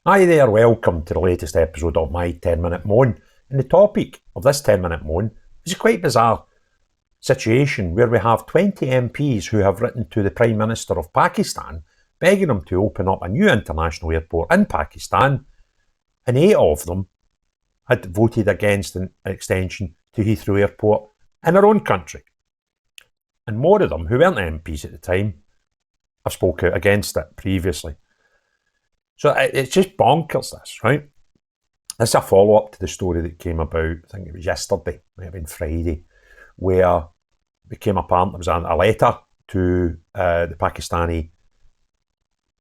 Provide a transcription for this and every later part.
Hi there, welcome to the latest episode of my 10-minute moan. And the topic of this 10-minute moan is a quite bizarre situation where we have 20 MPs who have written to the Prime Minister of Pakistan begging him to open up a new international airport in Pakistan, and 8 of them had voted against an extension to Heathrow Airport in their own country. And more of them, who weren't MPs at the time, have spoke out against it previously. So it's just bonkers, this, right? This is a follow-up to the story that came about, I think it was yesterday, might have been Friday, where it became apparent there was a letter to the Pakistani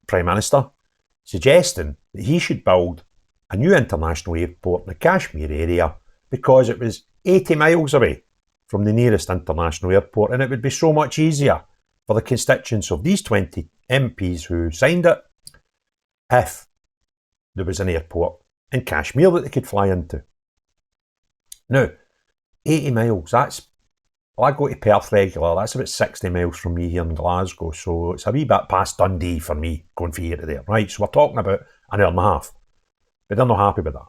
Prime Minister suggesting that he should build a new international airport in the Kashmir area because it was 80 miles away from the nearest international airport, and it would be so much easier for the constituents of these 20 MPs who signed it if there was an airport in Kashmir that they could fly into. Now, 80 miles, I go to Perth regular, that's about 60 miles from me here in Glasgow, so it's a wee bit past Dundee for me going from here to there, right? So we're talking about an hour and a half, but they're not happy with that.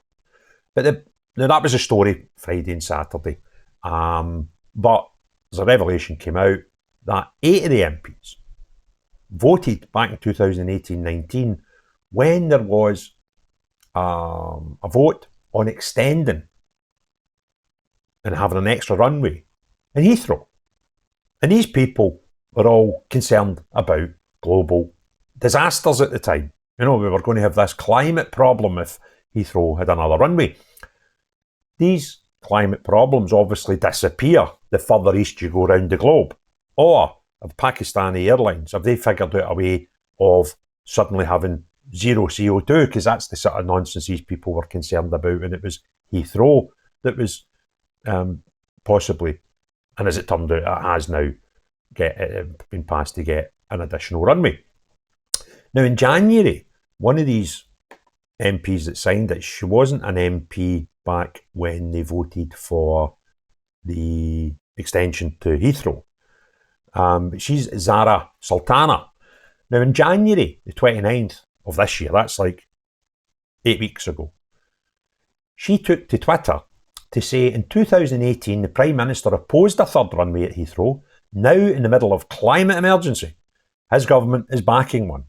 But now that was a story Friday and Saturday, but there's a revelation came out that 8 of the MPs voted back in 2018-19 when there was a vote on extending and having an extra runway in Heathrow. And these people were all concerned about global disasters at the time. You know, we were going to have this climate problem if Heathrow had another runway. These climate problems obviously disappear the further east you go around the globe. Or, have Pakistani Airlines, have they figured out a way of suddenly having zero CO2, because that's the sort of nonsense these people were concerned about, and it was Heathrow that was possibly, and as it turned out, it has now been passed to get an additional runway. Now in January, one of these MPs that signed it, she wasn't an MP back when they voted for the extension to Heathrow, but she's Zara Sultana. Now in January the 29th of this year, that's like 8 weeks ago, she took to Twitter to say in 2018 the Prime Minister opposed a third runway at Heathrow. Now in the middle of climate emergency, his government is backing one.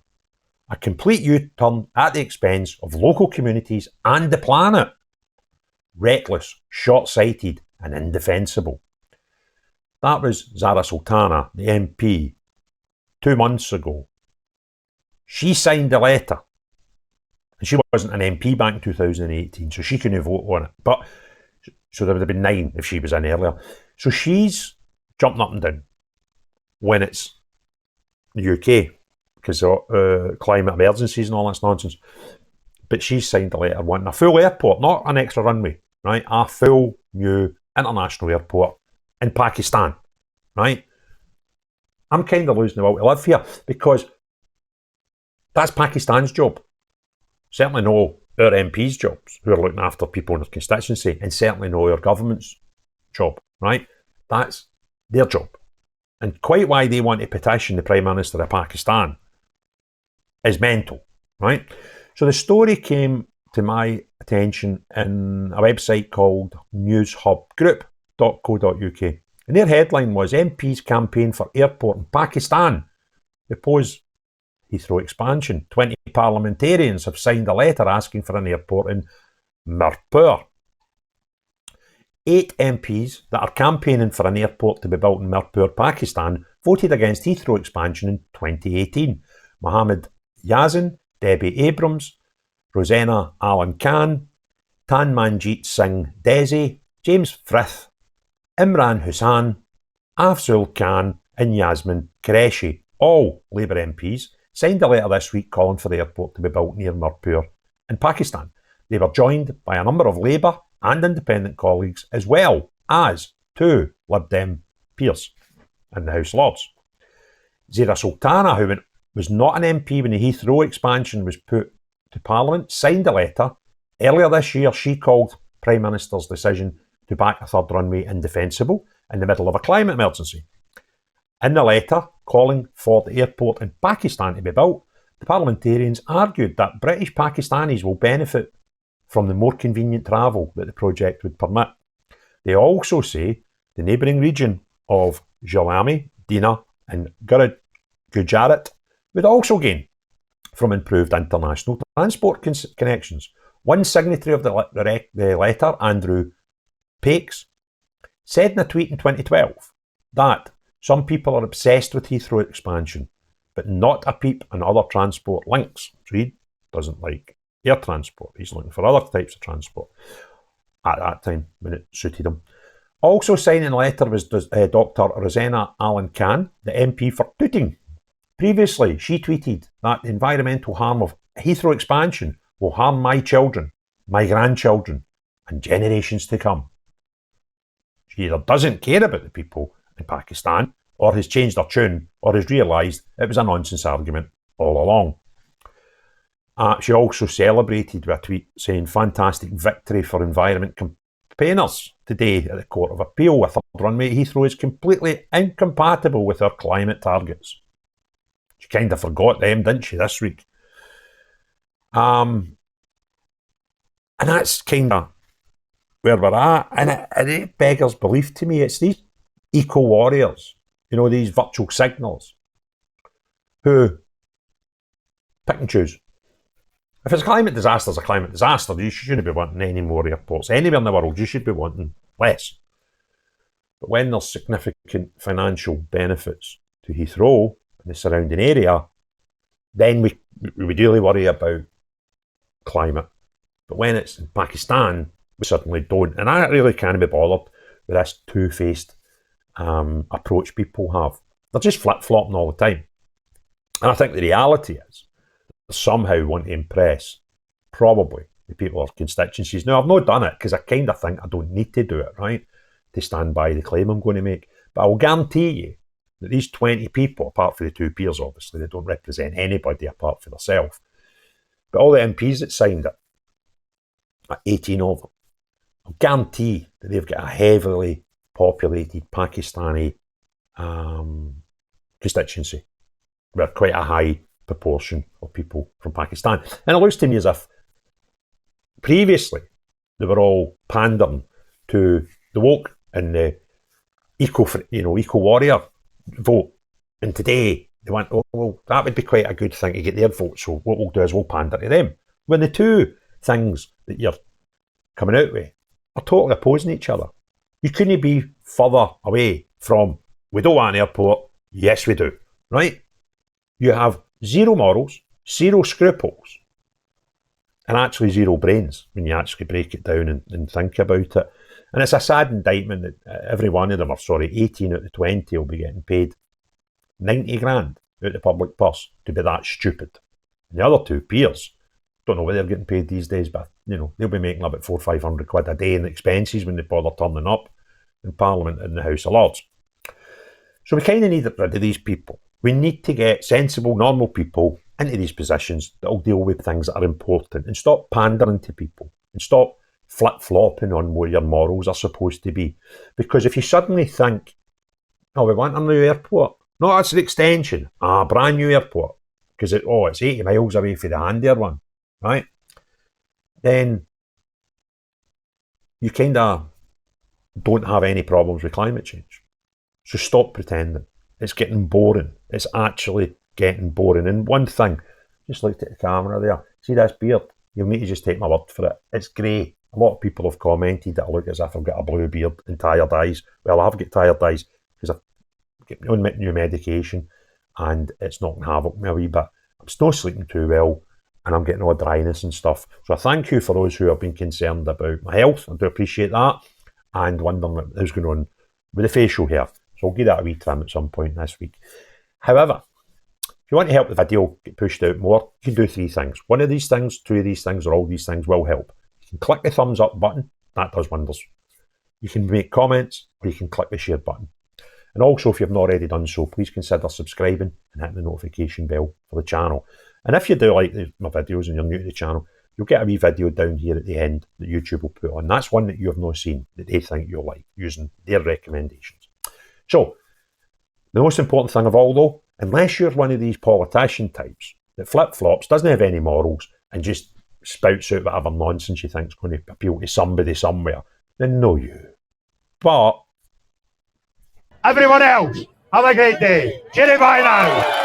A complete U-turn at the expense of local communities and the planet. Reckless, short-sighted and indefensible. That was Zara Sultana, the MP, 2 months ago. She signed the letter, and she wasn't an MP back in 2018, so she couldn't vote on it. But so there would have been 9 if she was in earlier. So she's jumping up and down when it's the UK because of climate emergencies and all that nonsense. But she's signed a letter wanting a full airport, not an extra runway, right? A full new international airport in Pakistan, right? I'm kind of losing the will to live here because that's Pakistan's job. Certainly no our MPs' jobs, who are looking after people in their constituency, and certainly no our government's job, right? That's their job. And quite why they want to petition the Prime Minister of Pakistan is mental, right? So the story came to my attention in a website called newshubgroup.co.uk. And their headline was MPs campaign for airport in Pakistan. They oppose Heathrow expansion. 20 parliamentarians have signed a letter asking for an airport in Mirpur. 8 MPs that are campaigning for an airport to be built in Mirpur, Pakistan, voted against Heathrow expansion in 2018. Mohammed Yazin, Debbie Abrams, Rosanna Alan Khan, Tanmanjeet Singh Desi, James Frith, Imran Hussain, Afzal Khan and Yasmin Qureshi, all Labour MPs, signed a letter this week calling for the airport to be built near Mirpur in Pakistan. They were joined by a number of Labour and Independent colleagues, as well as 2 Lib Dem peers in the House of Lords. Zara Sultana, who was not an MP when the Heathrow expansion was put to Parliament, signed a letter. Earlier this year, she called Prime Minister's decision to back a third runway indefensible in the middle of a climate emergency. In the letter calling for the airport in Pakistan to be built, the parliamentarians argued that British Pakistanis will benefit from the more convenient travel that the project would permit. They also say the neighbouring region of Jalami, Dina and Gujarat would also gain from improved international transport connections. One signatory of the letter, Andrew Pakes, said in a tweet in 2012 that some people are obsessed with Heathrow expansion, but not a peep on other transport links. So he doesn't like air transport. He's looking for other types of transport at that time when it suited him. Also signing the letter was Dr. Rosena Allen Khan, the MP for Tooting. Previously, she tweeted that the environmental harm of Heathrow expansion will harm my children, my grandchildren, and generations to come. She either doesn't care about the people in Pakistan, or has changed her tune, or has realised it was a nonsense argument all along. She also celebrated with a tweet saying, "Fantastic victory for environment campaigners today at the Court of Appeal. A third runway at Heathrow is completely incompatible with our climate targets." She kind of forgot them, didn't she, this week? And that's kind of where we're at. And it beggars belief to me. It's these eco-warriors, these virtual signals, who pick and choose. If it's a climate disaster, it's a climate disaster. You shouldn't be wanting any more airports. Anywhere in the world, you should be wanting less. But when there's significant financial benefits to Heathrow and the surrounding area, then we really worry about climate. But when it's in Pakistan, we certainly don't. And I really can't be bothered with this two-faced approach people have. They're just flip-flopping all the time. And I think the reality is they somehow want to impress probably the people of constituencies. Now, I've not done it because I kind of think I don't need to do it, right, to stand by the claim I'm going to make. But I will guarantee you that these 20 people, apart from the two peers, obviously, they don't represent anybody apart from themselves, but all the MPs that signed it, 18 of them, I'll guarantee that they've got a heavily populated Pakistani constituency, with quite a high proportion of people from Pakistan. And it looks to me as if previously they were all pandering to the woke and the eco-warrior vote. And today they went, oh, well, that would be quite a good thing to get their vote. So what we'll do is we'll pander to them. When the two things that you're coming out with are totally opposing each other. You couldn't be further away from, we don't want an airport, yes we do, right? You have zero morals, zero scruples, and actually zero brains when you actually break it down and think about it. And it's a sad indictment that every one of them, 18 out of 20 will be getting paid 90 grand out of the public purse to be that stupid. And the other two peers, don't know what they're getting paid these days, but they'll be making about 400 or 500 quid a day in expenses when they bother turning up in Parliament and the House of Lords. So we kind of need rid of these people. We need to get sensible, normal people into these positions that will deal with things that are important and stop pandering to people and stop flip-flopping on what your morals are supposed to be. Because if you suddenly think, oh, we want a new airport. No, that's an extension. A brand new airport. Because it's 80 miles away from the handier one. Right? Then you kind of don't have any problems with climate change. So stop pretending. It's getting boring. It's actually getting boring. And one thing, just looked at the camera there. See this beard? You'll need to just take my word for it. It's grey. A lot of people have commented that I look as if I've got a blue beard and tired eyes. Well, I have got tired eyes because I've got my own new medication and it's knocking havoc with me a wee bit. I'm still sleeping too well and I'm getting all dryness and stuff. So I thank you for those who have been concerned about my health. I do appreciate that. And wondering who's going on with the facial hair. So I'll give that a wee trim at some point this week. However, if you want to help the video get pushed out more, you can do three things. One of these things, two of these things, or all these things will help. You can click the thumbs up button. That does wonders. You can make comments, or you can click the share button. And also, if you've not already done so, please consider subscribing and hitting the notification bell for the channel. And if you do like my videos and you're new to the channel, you'll get a wee video down here at the end that YouTube will put on. That's one that you have not seen, that they think you'll like, using their recommendations. So, the most important thing of all though, unless you're one of these politician types that flip-flops, doesn't have any morals, and just spouts out whatever nonsense you think's going to appeal to somebody somewhere, then no you. But everyone else, have a great day. Cheerio, bye now.